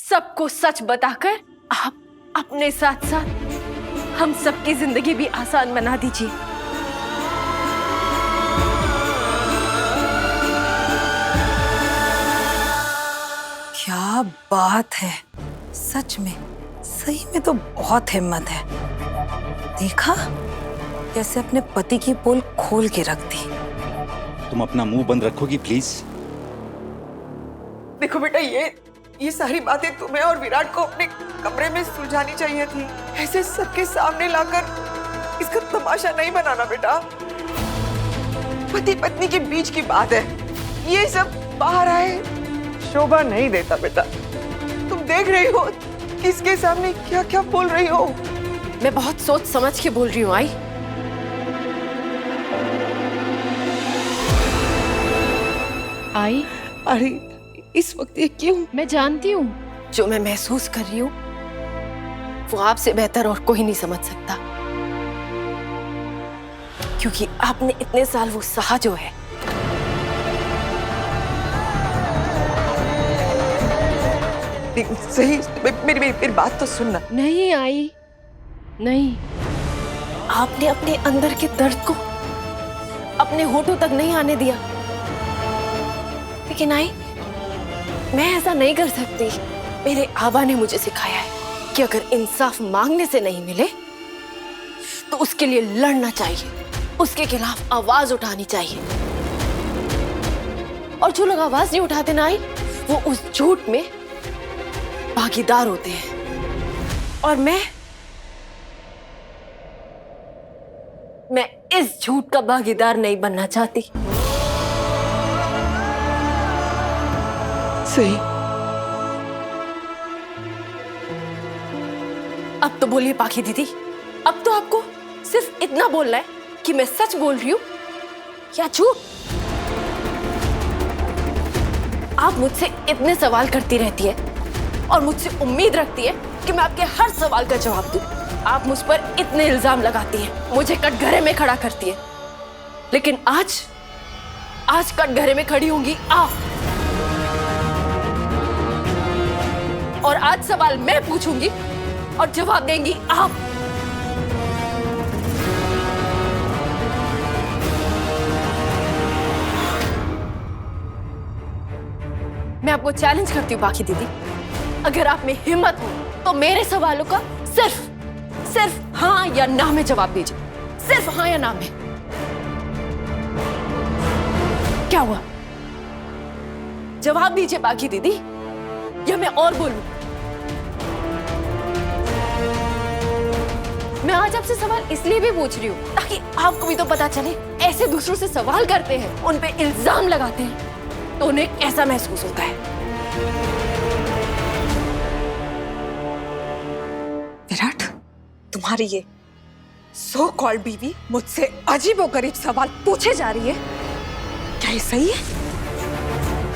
सबको सच बताकर आप अपने साथ साथ हम सबकी जिंदगी भी आसान बना दीजिए। क्या बात है, सच में सही में तो बहुत हिम्मत है। देखा कैसे अपने पति की पोल खोल के रख दी। तुम अपना मुंह बंद रखोगी प्लीज? देखो बेटा, ये सारी बातें तुम्हें और विराट को अपने कमरे में सुलझानी चाहिए थी। ऐसे सबके सामने लाकर इसका तमाशा नहीं बनाना बेटा। पति पत्नी के बीच की बात है, ये सब बाहर आए शोभा नहीं देता बेटा। तुम देख रही हो किसके सामने क्या क्या बोल रही हो। मैं बहुत सोच समझ के बोल रही हूँ आई। आई, अरे इस वक्त ये क्यों? मैं जानती हूँ जो मैं महसूस कर रही हूँ वो आपसे बेहतर और कोई नहीं समझ सकता, क्योंकि आपने इतने साल वो सहा जो है। सही, मेरी बात तो सुनना। नहीं आई, नहीं। आपने अपने अंदर के दर्द को अपने होठों तक नहीं आने दिया, लेकिन आई मैं ऐसा नहीं कर सकती। मेरे आबा ने मुझे सिखाया है कि अगर इंसाफ मांगने से नहीं मिले तो उसके लिए लड़ना चाहिए, उसके खिलाफ आवाज उठानी चाहिए। और जो लोग आवाज नहीं उठाते ना आई, वो उस झूठ में भागीदार होते हैं। और मैं इस झूठ का भागीदार नहीं बनना चाहती। सही। अब तो बोलिए पाखी दीदी, अब तो आपको सिर्फ इतना बोलना है कि मैं सच बोल रही हूँ या झूठ। आप मुझसे इतने सवाल करती रहती है और मुझसे उम्मीद रखती है कि मैं आपके हर सवाल का जवाब दूं। आप मुझ पर इतने इल्जाम लगाती हैं, मुझे कटघरे में खड़ा करती है, लेकिन आज कटघरे में खड़ी होंगी आप। और आज सवाल मैं पूछूंगी और जवाब देंगी आप। मैं आपको चैलेंज करती हूँ बाकी दीदी, अगर आप में हिम्मत हो तो मेरे सवालों का सिर्फ हाँ या ना में जवाब दीजिए। सिर्फ हाँ या ना में। क्या हुआ? जवाब दीजिए बाकी दीदी, या मैं और बोलूं? मैं आज आपसे सवाल इसलिए भी पूछ रही हूँ ताकि आपको भी तो पता चले, ऐसे दूसरों से सवाल करते हैं, उन पे इल्जाम लगाते हैं तो उन्हें कैसा महसूस होता है। विराट, तुम्हारी ये सो कॉल्ड बीवी मुझसे अजीबोगरीब सवाल पूछे जा रही है, क्या ये सही है?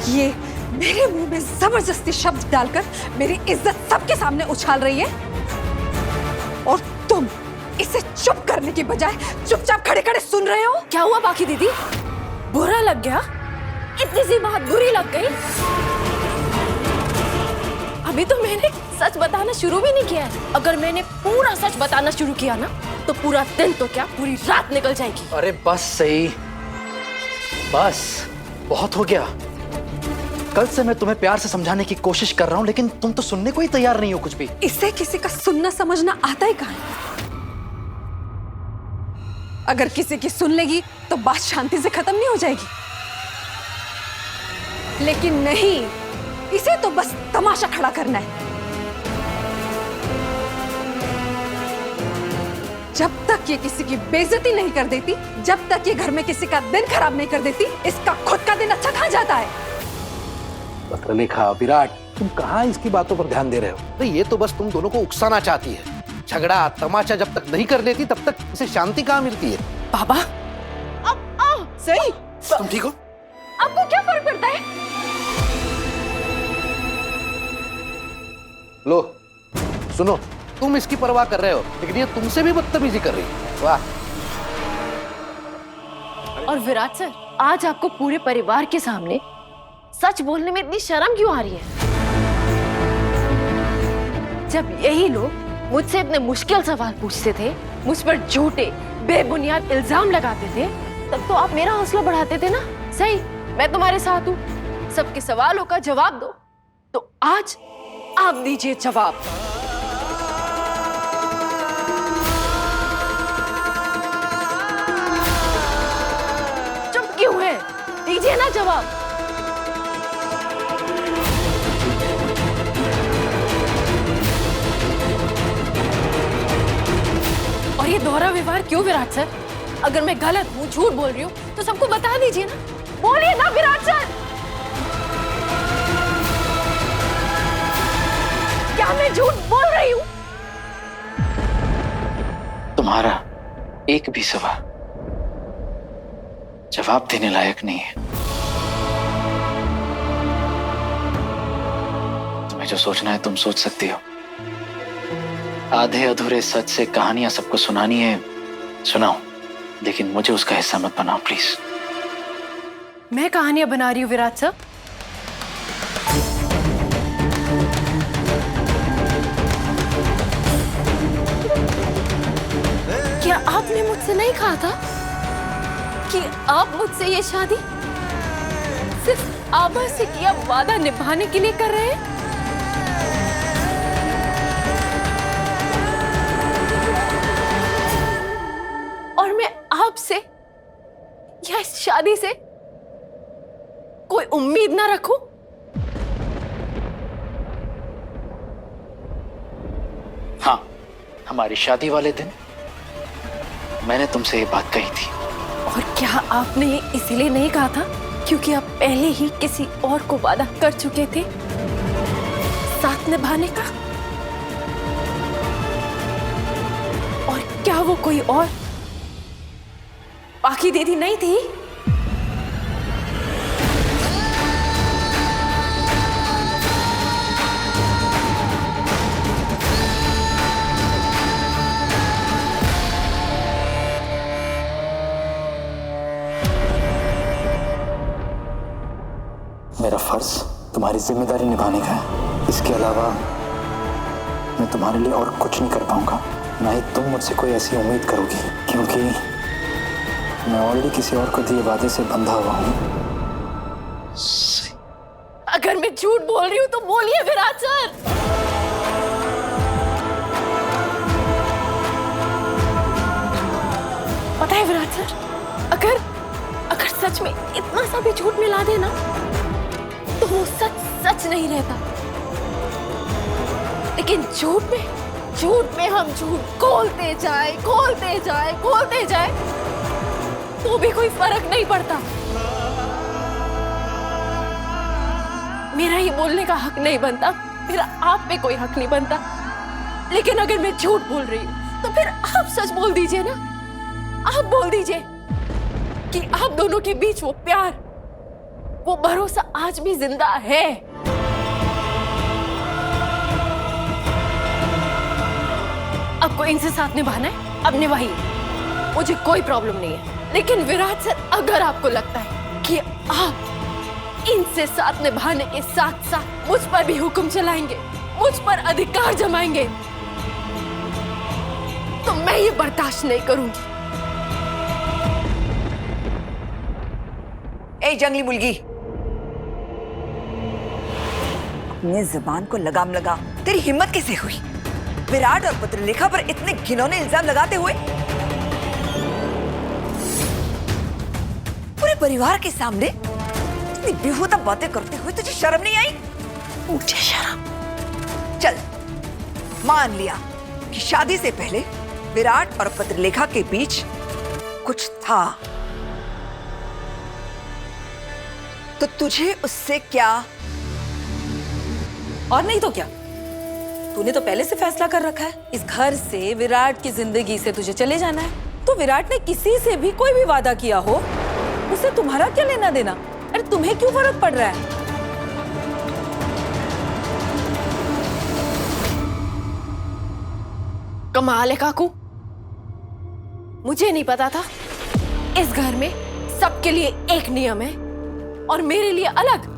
ये मेरे मुंह में जबरदस्ती शब्द डालकर मेरी इज्जत सबके सामने उछाल रही है, और तुम इसे चुप करने की बजाय चुपचाप खड़े खड़े सुन रहे हो। क्या हुआ बाकी दीदी? बुरा लग गया? इतनी सी बात बुरी लग गई? अभी तो मैंने सच बताना शुरू भी नहीं किया है। अगर मैंने पूरा सच बताना शुरू किया ना तो पूरा दिन तो क्या पूरी रात निकल जाएगी। अरे बस सही, बस बहुत हो गया। कल से मैं तुम्हें प्यार से समझाने की कोशिश कर रहा हूँ, लेकिन तुम तो सुनने को ही तैयार नहीं हो कुछ भी। इसे किसी का सुनना समझना आता है कहाँ? अगर किसी की सुन लेगी तो बात शांति से खत्म नहीं हो जाएगी, लेकिन नहीं, इसे तो बस तमाशा खड़ा करना है। जब तक ये किसी की बेइज्जती नहीं कर देती, जब तक ये घर में किसी का दिन खराब नहीं कर देती, इसका खुद का दिन अच्छा कहाँ जाता है? पत्रलेखा, विराट, तुम कहाँ इसकी बातों पर ध्यान दे रहे हो? तो ये तो बस तुम दोनों को उकसाना चाहती है। झगड़ा तमाशा जब तक नहीं कर लेती तब तक इसे शांति कहाँ मिलती है? बाबा, सही। तुम ठीक हो? आपको क्या फर्क पड़ता है? लो सुनो, तुम इसकी परवाह कर रहे हो लेकिन ये तुमसे भी बदतमीजी कर रही है। वाह। और विराट सर, आज आपको पूरे परिवार के सामने सच बोलने में इतनी शर्म क्यों आ रही है? जब यही लोग मुझसे इतने मुश्किल सवाल पूछते थे, मुझ पर झूठे बेबुनियाद इल्जाम लगाते थे, तब तो आप मेरा हौसला बढ़ाते थे ना। सही, मैं तुम्हारे साथ हूँ, सबके सवालों का जवाब दो। तो आज आप दीजिए जवाब। चुप क्यों है? दीजिए ना जवाब। और ये दोहरा व्यवहार क्यों विराट सर? अगर मैं गलत हूँ, झूठ बोल रही हूँ, तो सबको बता दीजिए ना। बोलिए ना विराट सर। क्या मैं झूठ बोल रही हूँ? तुम्हारा एक भी सवाल जवाब देने लायक नहीं है। तुम्हें जो सोचना है तुम सोच सकती हो। आधे अधूरे सच से कहानियां सबको सुनानी है, सुनाओ, लेकिन मुझे उसका हिस्सा मत बनाओ प्लीज। मैं कहानियां बना रही हूँ विराट सर? क्या आपने मुझसे नहीं कहा था कि आप मुझसे ये शादी सिर्फ आभा से किया वादा निभाने के लिए कर रहे हैं? और मैं आपसे या इस शादी से कोई उम्मीद ना रखूं? हाँ, हमारी शादी वाले दिन मैंने तुमसे ये बात कही थी। और क्या आपने ये इसीलिए नहीं कहा था क्योंकि आप पहले ही किसी और को वादा कर चुके थे साथ निभाने का? और क्या वो कोई और बाकी दीदी नहीं थी? मेरा फर्ज तुम्हारी जिम्मेदारी निभाने का है। इसके अलावा मैं तुम्हारे लिए और कुछ नहीं कर पाऊंगा। ना ही तुम मुझसे कोई ऐसी उम्मीद करोगी, क्योंकि मैं ऑलरेडी किसी और को दिए वादे से बंधा हुआ हूं। अगर मैं झूठ बोल रही हूं तो बोलिए विराट सर। पता है विराट सर, अगर सच में इतना सा भी झूठ मिला देना तो वो सच सच नहीं रहता। लेकिन झूठ में हम झूठ खोलते जाए तो भी कोई फर्क नहीं पड़ता। मेरा ही बोलने का हक नहीं बनता, मेरा आप पे कोई हक नहीं बनता। लेकिन अगर मैं झूठ बोल रही हूं तो फिर आप सच बोल दीजिए ना। आप बोल दीजिए कि आप दोनों के बीच वो प्यार, वो भरोसा आज भी जिंदा है। आपको इनसे साथ निभाना है, अब निभाइए, मुझे कोई प्रॉब्लम नहीं है। लेकिन विराट सर, अगर आपको लगता है कि आप इनसे साथ निभाने के साथ साथ मुझ पर भी हुक्म चलाएंगे, मुझ पर अधिकार जमाएंगे, तो मैं ये बर्दाश्त नहीं करूंगी। ए जंगली मुर्गी, अपने जुबान को लगाम लगा। तेरी हिम्मत कैसे हुई विराट और पत्रलेखा पर इतने घिनौने इल्जाम लगाते हुए? पूरे परिवार के सामने इतनी बेहुदा बातें करते हुए तुझे शर्म नहीं आई? मुझे शर्म। चल, मान लिया कि शादी से पहले विराट और पत्रलेखा के बीच कुछ था, तो तुझे उससे क्या? और नहीं तो क्या? तूने तो पहले से फैसला कर रखा है, इस घर से, विराट की जिंदगी से तुझे चले जाना है। तो विराट ने किसी से भी कोई भी वादा किया हो, उसे तुम्हारा क्या लेना देना? अरे तुम्हें क्यों फर्क पड़ रहा है? कमाल है काकू, मुझे नहीं पता था इस घर में सबके लिए एक नियम है और मेरे लिए अलग।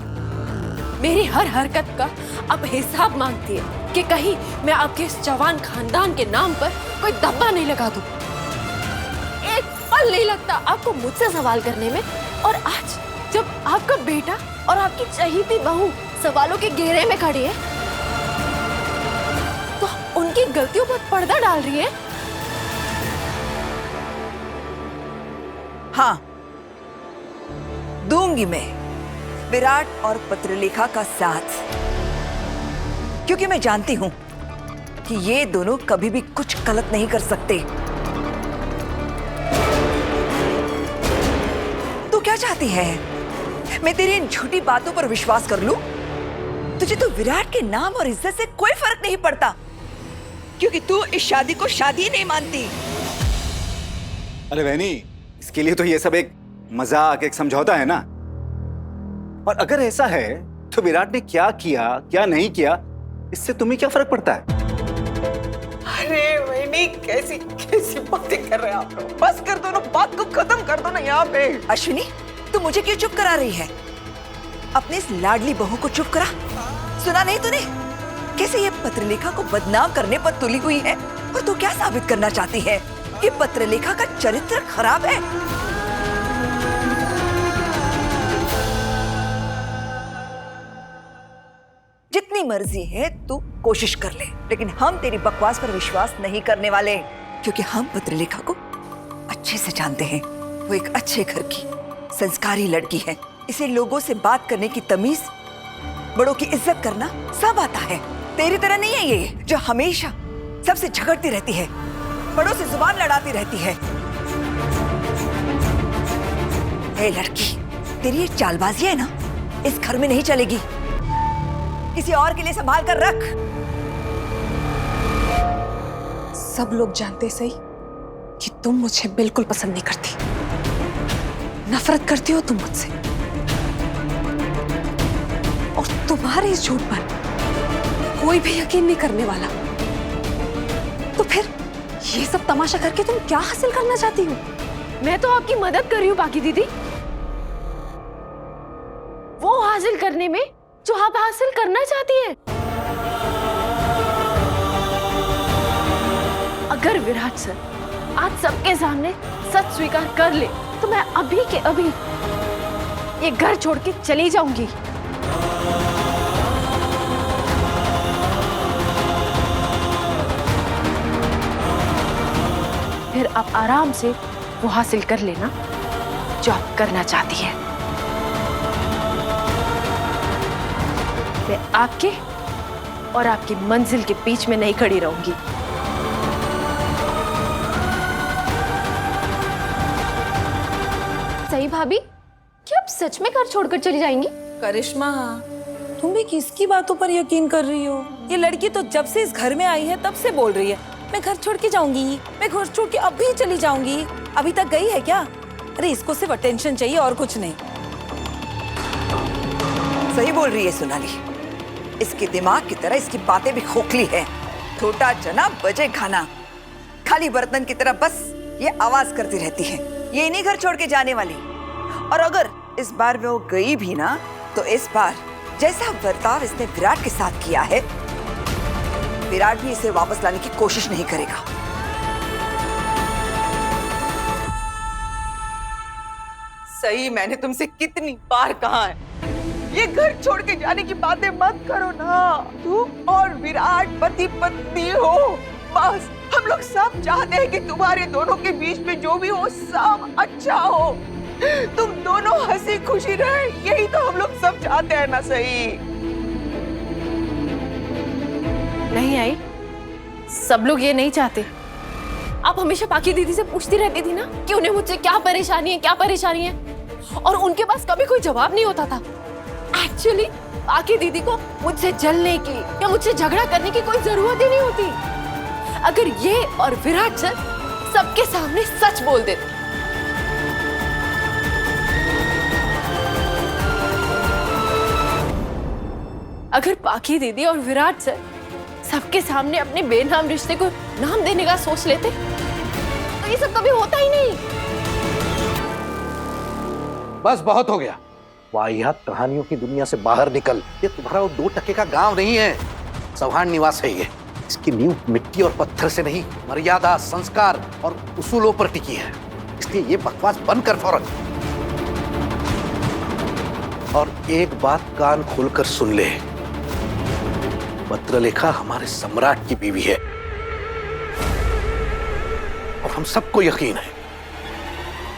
मेरी हर हरकत का अब हिसाब मांगती है। कि कहीं मैं आपके इस जवान खानदान के नाम पर कोई धब्बा नहीं लगा दूं। एक पल नहीं लगता आपको मुझसे सवाल करने में, और आज जब आपका बेटा और आपकी चहेती बहू सवालों के घेरे में खड़ी है तो उनकी गलतियों पर पर्दा डाल रही है। हाँ, दूंगी मैं विराट और पत्रलेखा का साथ, क्योंकि मैं जानती हूं कि ये दोनों कभी भी कुछ गलत नहीं कर सकते। तू क्या चाहती है? मैं तेरी इन झूठी बातों पर विश्वास कर लूं? तुझे तो विराट के नाम और इज्जत से कोई फर्क नहीं पड़ता, क्योंकि तू इस शादी को शादी नहीं मानती। अरे बहनी, इसके लिए तो ये सब एक मजाक, एक समझौता है ना। और अगर ऐसा है तो विराट ने क्या किया क्या नहीं किया, इससे तुम्हें क्या फर्क पड़ता है? अरे वही कैसी कैसी बातें कर रहे हैं आप लोग। बस कर दो ना, बात को खत्म कर दो ना यहाँ पे। अश्विनी, तू मुझे क्यों चुप करा रही है? अपनी इस लाडली बहू को चुप करा। सुना नहीं तूने कैसे ये पत्रलेखा को बदनाम करने पर तुली हुई है? और तू क्या साबित करना चाहती है कि पत्रलेखा का चरित्र खराब है? जितनी मर्जी है तू कोशिश कर ले, लेकिन हम तेरी बकवास पर विश्वास नहीं करने वाले, क्योंकि हम पत्रलेखा को अच्छे से जानते हैं। वो एक अच्छे घर की संस्कारी लड़की है। इसे लोगों से बात करने की तमीज, बड़ों की इज्जत करना सब आता है। तेरी तरह नहीं है ये, जो हमेशा सबसे झगड़ती रहती है, बड़ों से जुबान लड़ाती रहती है। ए लड़की, तेरी ये चालबाजी है ना, इस घर में नहीं चलेगी। किसी और के लिए संभाल कर रख। सब लोग जानते सही कि तुम मुझे बिल्कुल पसंद नहीं करती, नफरत करती हो तुम मुझसे। और तुम्हारे इस झूठ पर कोई भी यकीन नहीं करने वाला। तो फिर ये सब तमाशा करके तुम क्या हासिल करना चाहती हो? मैं तो आपकी मदद कर रही हूँ बाकी दीदी, वो हासिल करने में जो आप हासिल करना चाहती हैं। अगर विराट सर आज सबके सामने सच स्वीकार कर ले तो मैं अभी के अभी ये घर छोड़ के चली जाऊंगी। फिर आप आराम से वो हासिल कर लेना जो आप करना चाहती है। मैं आपके और आपकी मंजिल के बीच में नहीं खड़ी रहूंगी। सही भाभी, क्या आप सच में घर छोड़कर चली जाएंगी? करिश्मा, तुम भी किसकी बातों पर यकीन कर रही हो? ये लड़की तो जब से इस घर में आई है तब से बोल रही है मैं घर छोड़ के जाऊंगी, मैं घर छोड़ के अभी चली जाऊंगी। अभी तक गई है क्या? अरे इसको सिर्फ अटेंशन चाहिए और कुछ नहीं। सही बोल रही है सोनाली, इसके दिमाग की तरह इसकी बातें भी खोखली है। छोटा चना बजे खाना, खाली बर्तन की तरह बस ये आवाज करती रहती है। ये नहीं घर छोड़ के जाने वाली। और अगर इस बार वो गई भी ना, तो इस बार जैसा बर्ताव इसने विराट के साथ किया है, विराट भी इसे वापस लाने की कोशिश नहीं करेगा। सही, मैंने तुमसे कितनी बार कहा है ये घर छोड़ के जाने की बातें मत करो ना। तुम और विराट पति पत्नी हो, बस हम लोग सब चाहते हैं कि तुम्हारे दोनों के बीच में जो भी हो सब अच्छा हो, तुम दोनों हंसी खुशी रहे, यही तो हम लोग सब चाहते हैं ना। सही नहीं आई, सब लोग ये नहीं चाहते। आप हमेशा पाकी दीदी से पूछती रहती थी ना कि उन्हें मुझसे क्या परेशानी है, क्या परेशानी है, और उनके पास कभी कोई जवाब नहीं होता था। एक्चुअली पाकी दीदी को मुझसे जलने की या मुझसे झगड़ा करने की कोई जरूरत ही नहीं होती अगर ये और विराट सर सबके सामने सच बोल देते। अगर पाकी दीदी और विराट सर सबके सामने अपने बेनाम रिश्ते को नाम देने का सोच लेते तो ये सब कभी होता ही नहीं। बस बहुत हो गया। वाहियात कहानियों की दुनिया से बाहर निकल। ये तुम्हारा वो 2 टके का गांव नहीं है। चौहान निवास है ये। इसकी नींव मिट्टी और पत्थर से नहीं, मर्यादा, संस्कार और उसूलों पर टिकी है। इसलिए ये बकवास बंद कर फौरन। और एक बात कान खोलकर सुन ले, पत्रलेखा हमारे सम्राट की बीवी है और हम सबको यकीन है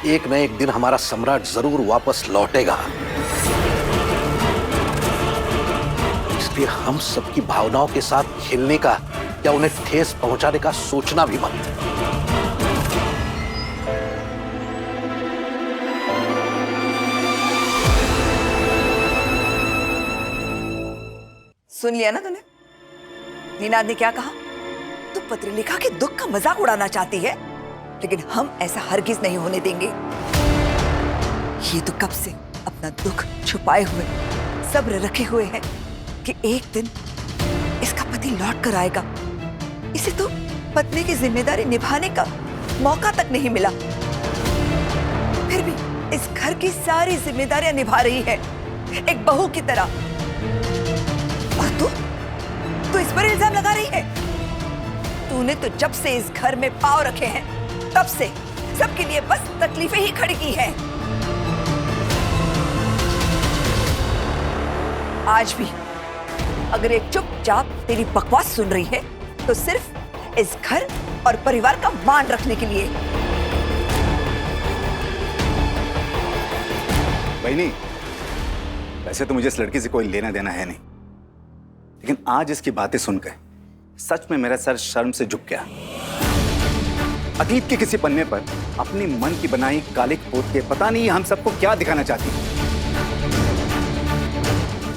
एक न एक दिन हमारा सम्राट जरूर वापस लौटेगा। इसलिए हम सबकी भावनाओं के साथ खेलने का या उन्हें ठेस पहुंचाने का सोचना भी मत। सुन लिया ना तूने? नीनाद ने क्या कहा? तू पत्रलेखा के दुख का मजाक उड़ाना चाहती है, लेकिन हम ऐसा हरगिज नहीं होने देंगे। ये तो कब से अपना दुख छुपाए हुए, सब्र रखे हुए है कि एक दिन इसका पति लौट कर आएगा। इसे तो पत्नी की जिम्मेदारी निभाने का मौका तक नहीं मिला, फिर भी इस घर की सारी जिम्मेदारियां निभा रही है एक बहू की तरह। और तू इस पर इल्जाम लगा रही है? तूने तो जब से इस घर में पांव रखे हैं तब से सबके लिए बस तकलीफें ही खड़ी की हैं। आज भी अगर एक चुपचाप तेरी बकवास सुन रही है तो सिर्फ इस घर और परिवार का मान रखने के लिए। बहनी, वैसे तो मुझे इस लड़की से कोई लेना देना है नहीं, लेकिन आज इसकी बातें सुनकर सच में मेरा सर शर्म से झुक गया। अतीत के किसी पन्ने पर अपनी मन की बनाई कालिक पोत के पता नहीं हम सबको क्या दिखाना चाहती है।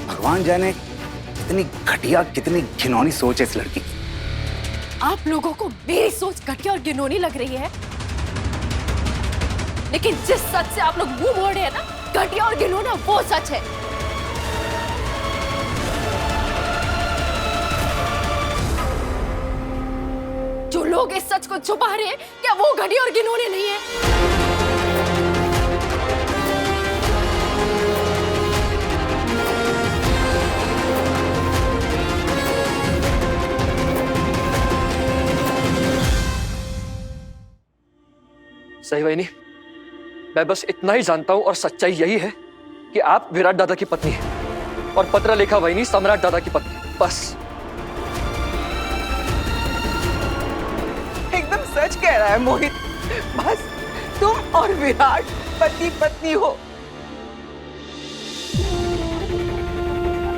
भगवान जाने कितनी घटिया, कितनी घिनौनी सोच है इस लड़की की। आप लोगों को मेरी सोच घटिया और घिनौनी लग रही है, लेकिन जिस सच से आप लोग मुंह मोड़ रहे हैं ना, घटिया और घिनौना वो सच है। जो लोग इस सच को छुपा रहे हैं, क्या वो घटिया और घिनौने नहीं है? सही वहीनी, मैं बस इतना ही जानता हूं और सच्चाई यही है कि आप विराट दादा की पत्नी हैं और पत्रलेखा वहीनी सम्राट दादा की पत्नी, बस। एकदम सच कह रहा है मोहित। बस तुम और विराट पति पत्नी हो,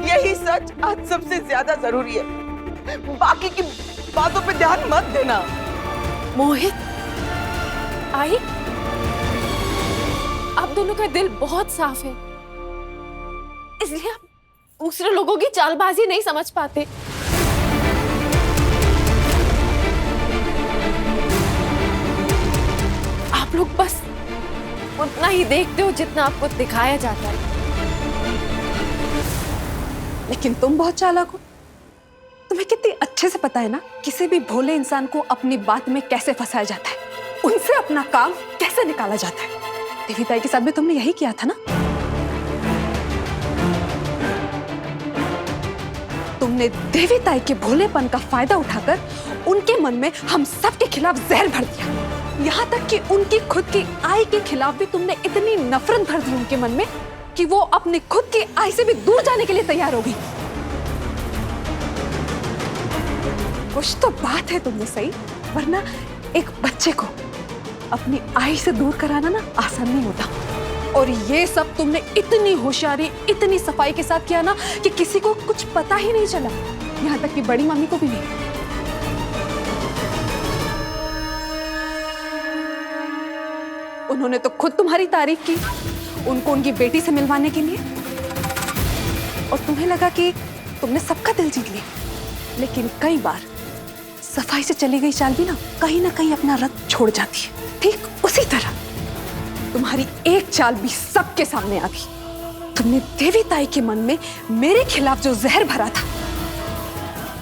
यही सच आज सबसे ज्यादा जरूरी है। बाकी की बातों पे ध्यान मत देना। मोहित, आई, आप दोनों का दिल बहुत साफ है, इसलिए आप दूसरे लोगों की चालबाजी नहीं समझ पाते। आप लोग बस उतना ही देखते हो जितना आपको दिखाया जाता है। लेकिन तुम बहुत चालाक हो। तुम्हें कितनी अच्छे से पता है ना किसी भी भोले इंसान को अपनी बात में कैसे फंसाया जाता है, उनसे अपना काम कैसे निकाला जाता है। देवी ताई के साथ भी तुमने यही किया था ना। तुमने देवी ताई के भोलेपन का फायदा उठाकर उनके मन में हम सब के खिलाफ जहर भर दिया। यहाँ तक कि उनकी खुद की आय के खिलाफ भी तुमने इतनी नफरत भर दी उनके मन में कि वो अपनी खुद की आय से भी दूर जाने के लिए तैयार हो गई। कुछ तो बात है तुमने सही, वरना एक बच्चे को अपनी आय से दूर कराना ना आसान नहीं होता। और ये सब तुमने इतनी होशियारी, इतनी सफाई के साथ किया ना कि किसी को कुछ पता ही नहीं चला, यहाँ तक कि बड़ी मम्मी को भी नहीं। उन्होंने तो खुद तुम्हारी तारीफ की, उनको उनकी बेटी से मिलवाने के लिए, और तुम्हें लगा कि तुमने सबका दिल जीत लिया। लेकिन कई बार सफाई से चली गई चाल भी ना कहीं अपना रथ छोड़ जाती है। ठीक उसी तरह तुम्हारी एक चाल भी सबके सामने आ गई। तुमने देवी ताई के मन में मेरे खिलाफ जो जहर भरा था,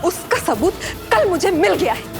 उसका सबूत कल मुझे मिल गया है।